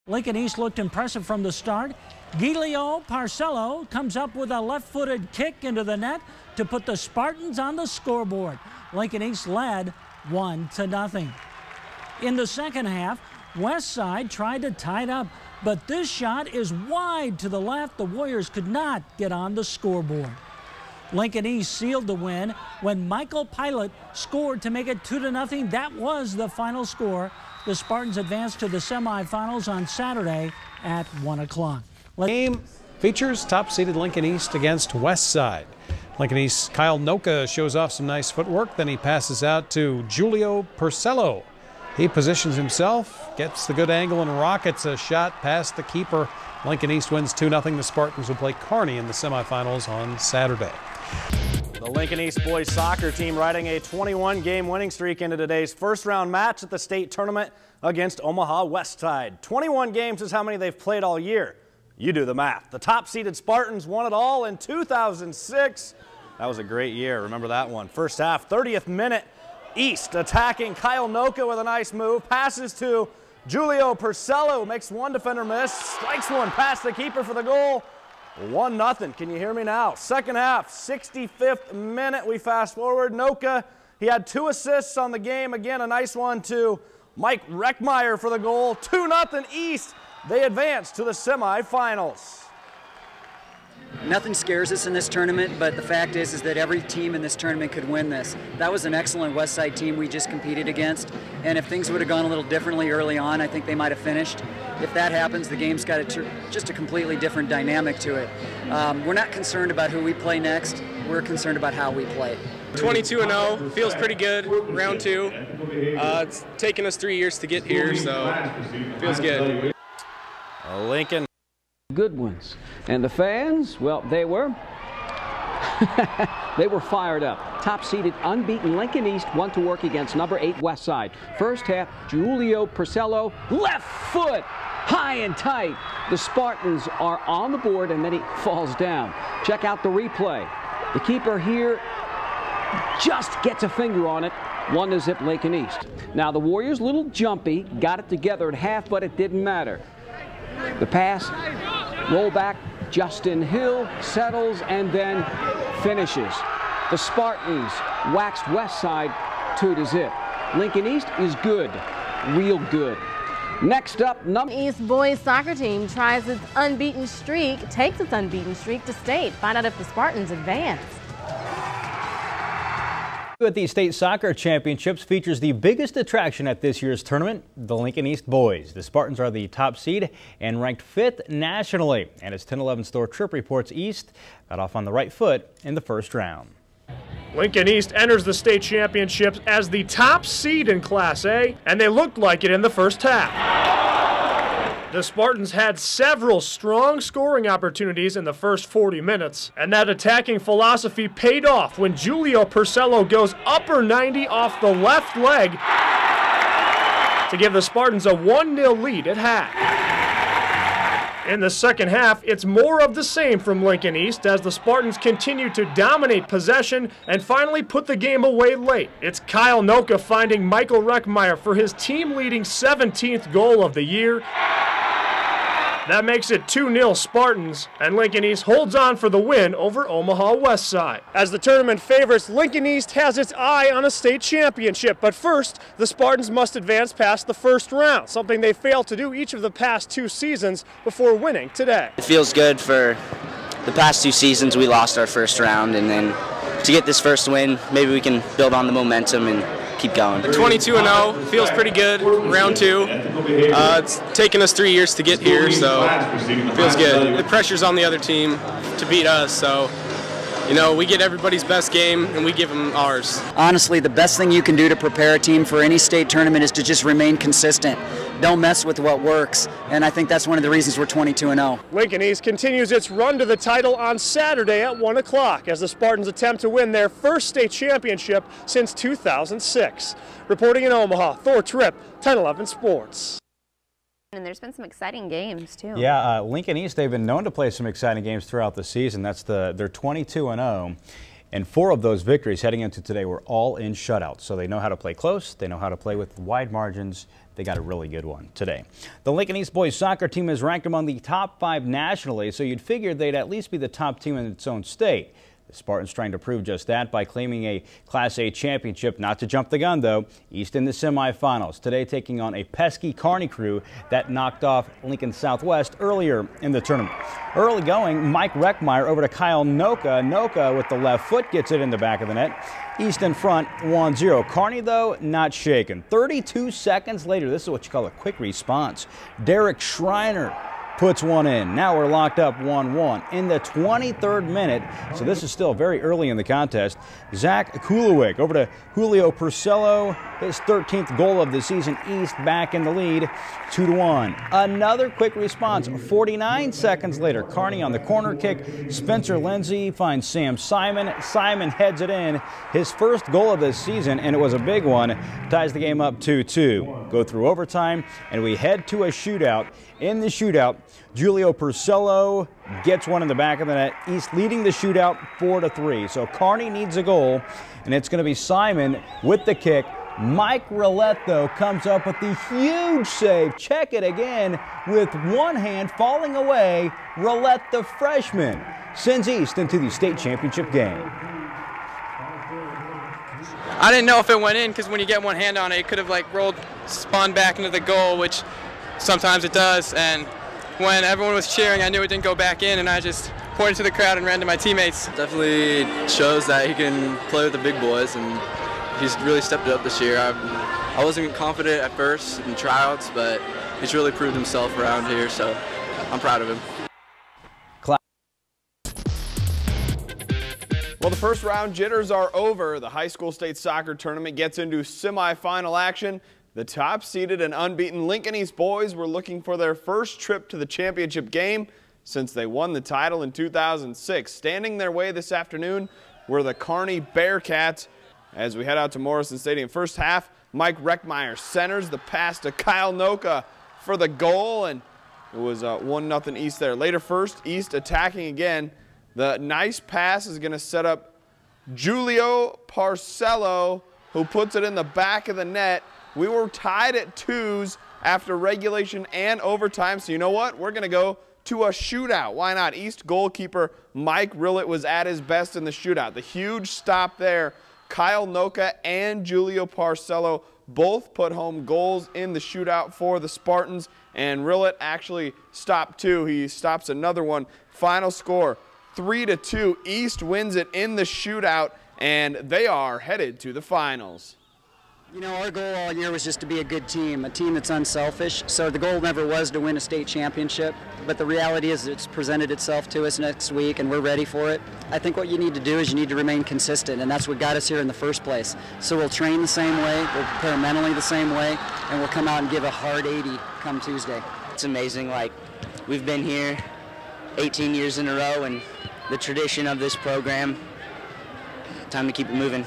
Lincoln East looked impressive from the start. Giglio Parcello comes up with a left-footed kick into the net to put the Spartans on the scoreboard. Lincoln East led 1-0. In the second half, West Side tried to tie it up, but this shot is wide to the left. The Warriors could not get on the scoreboard. Lincoln East sealed the win when Michael Pilot scored to make it 2-0. That was the final score. The Spartans advanced to the semifinals on Saturday at 1 o'clock. Game features top-seeded Lincoln East against West Side. Lincoln East Kyle Noka shows off some nice footwork, then he passes out to Giulio Percello. He positions himself, gets the good angle and rockets a shot past the keeper. Lincoln East wins 2-0. The Spartans will play Kearney in the semifinals on Saturday. The Lincoln East boys soccer team riding a 21-game winning streak into today's first-round match at the state tournament against Omaha West Side. 21 games is how many they've played all year. You do the math. The top-seeded Spartans won it all in 2006. That was a great year. Remember that one. First half, 30th minute, East attacking. Kyle Noka with a nice move. Passes to Giulio Percello. Makes one defender miss. Strikes one past the keeper for the goal. 1-0. Can you hear me now? Second half, 65th minute. We fast forward. Noka, he had 2 assists on the game. Again, a nice one to Mike Reckmeyer for the goal. 2-0 East. They advance to the semifinals. Nothing scares us in this tournament, but the fact is that every team in this tournament could win this. That was an excellent West Side team we just competed against, and if things would have gone a little differently early on, I think they might have finished. If that happens, the game's got just a completely different dynamic to it. We're not concerned about who we play next. We're concerned about how we play. 22-0, feels pretty good, round 2. It's taken us 3 years to get here, so feels good. Lincoln. Good ones. And the fans, well, they were fired up. Top-seeded unbeaten Lincoln East went to work against number 8 West Side. First half, Giulio Percello, left foot, high and tight. The Spartans are on the board and then he falls down. Check out the replay. The keeper here just gets a finger on it. 1-0 Lincoln East. Now the Warriors, a little jumpy, got it together at half, but it didn't matter. The pass, roll back, Justin Hill settles and then finishes. The Spartans waxed West Side 2-0. Lincoln East is good, real good. Next up, East boys soccer team takes its unbeaten streak to state. Find out if the Spartans advance. At the state soccer championships features the biggest attraction at this year's tournament, the Lincoln East boys. The Spartans are the top seed and ranked 5th nationally. And as 1011 Store Trip reports, East got off on the right foot in the first round. Lincoln East enters the state championships as the top seed in Class A, and they looked like it in the first half. The Spartans had several strong scoring opportunities in the first 40 minutes, and that attacking philosophy paid off when Giulio Percello goes upper 90 off the left leg to give the Spartans a 1-0 lead at half. In the second half, it's more of the same from Lincoln East as the Spartans continue to dominate possession and finally put the game away late. It's Kyle Noka finding Michael Reckmeyer for his team-leading 17th goal of the year. That makes it 2-0 Spartans, and Lincoln East holds on for the win over Omaha West Side. As the tournament favorites, Lincoln East has its eye on a state championship, but first, the Spartans must advance past the first round, something they failed to do each of the past 2 seasons before winning today. It feels good. For the past 2 seasons, we lost our first round, and then to get this first win, maybe we can build on the momentum and keep going. 22-0, feels pretty good, round 2. It's taken us 3 years to get here, so feels good. The pressure's on the other team to beat us, so you know, we get everybody's best game and we give them ours. Honestly, the best thing you can do to prepare a team for any state tournament is to just remain consistent. Don't mess with what works, and I think that's one of the reasons we're 22-0. Lincoln East continues its run to the title on Saturday at 1 o'clock as the Spartans attempt to win their first state championship since 2006. Reporting in Omaha, Thor Tripp, 1011 Sports. And there's been some exciting games, too. Yeah, Lincoln East, they've been known to play some exciting games throughout the season. They're 22-0. And 4 of those victories heading into today were all in shutouts. So they know how to play close. They know how to play with wide margins. they got a really good one today. The Lincoln East boys soccer team is ranked among the top 5 nationally, so you'd figure they'd at least be the top team in its own state. The Spartans trying to prove just that by claiming a Class A championship. Not to jump the gun, though. East in the semifinals. Today taking on a pesky Kearney crew that knocked off Lincoln Southwest earlier in the tournament. Early going, Mike Reckmeyer over to Kyle Noka. Noka with the left foot gets it in the back of the net. East in front, 1-0. Kearney, though, not shaken. 32 seconds later, this is what you call a quick response. Derek Schreiner puts one in. Now we're locked up 1-1 in the 23rd minute, so this is still very early in the contest. Zach Kulowick over to Julio Purcello, his 13th goal of the season. East back in the lead, 2-1. Another quick response 49 seconds later. Kearney on the corner kick. Spencer Lindsay finds Sam Simon. Simon heads it in, his first goal of the season, and it was a big one. Ties the game up 2-2. Go through overtime, and we head to a shootout. In the shootout, Julio Purcello gets one in the back of the net. East leading the shootout 4-3. So Kearney needs a goal, and it's going to be Simon with the kick. Mike Roulette, though, comes up with the huge save. Check it again with one hand falling away. Roulette, the freshman, sends East into the state championship game. I didn't know if it went in because when you get one hand on it, it could have spun back into the goal, which sometimes it does, and when everyone was cheering, I knew it didn't go back in, and I just pointed to the crowd and ran to my teammates. Definitely shows that he can play with the big boys, and he's really stepped it up this year. I wasn't confident at first in tryouts, but he's really proved himself around here, so I'm proud of him. Well, the first round jitters are over. The high school state soccer tournament gets into semifinal action. The top-seeded and unbeaten Lincoln East boys were looking for their first trip to the championship game since they won the title in 2006. Standing their way this afternoon were the Kearney Bearcats. As we head out to Morrison Stadium, first half, Mike Reckmeyer centers the pass to Kyle Noka for the goal, and it was 1-0 East there. Later first, East attacking again. The nice pass is going to set up Julio Purcello, who puts it in the back of the net. We were tied at 2s after regulation and overtime, so you know what? We're going to go to a shootout. Why not? East goalkeeper Mike Rillett was at his best in the shootout. The huge stop there. Kyle Noka and Julio Purcello both put home goals in the shootout for the Spartans, and Rillett actually stopped 2. He stops another one. Final score, 3-2. East wins it in the shootout, and they are headed to the finals. You know, our goal all year was just to be a good team, a team that's unselfish. So the goal never was to win a state championship, but the reality is it's presented itself to us next week, and we're ready for it. I think what you need to do is you need to remain consistent, and that's what got us here in the first place. So we'll train the same way, we'll prepare mentally the same way, and we'll come out and give a hard 80 come Tuesday. It's amazing. We've been here 18 years in a row, and the tradition of this program, time to keep it moving.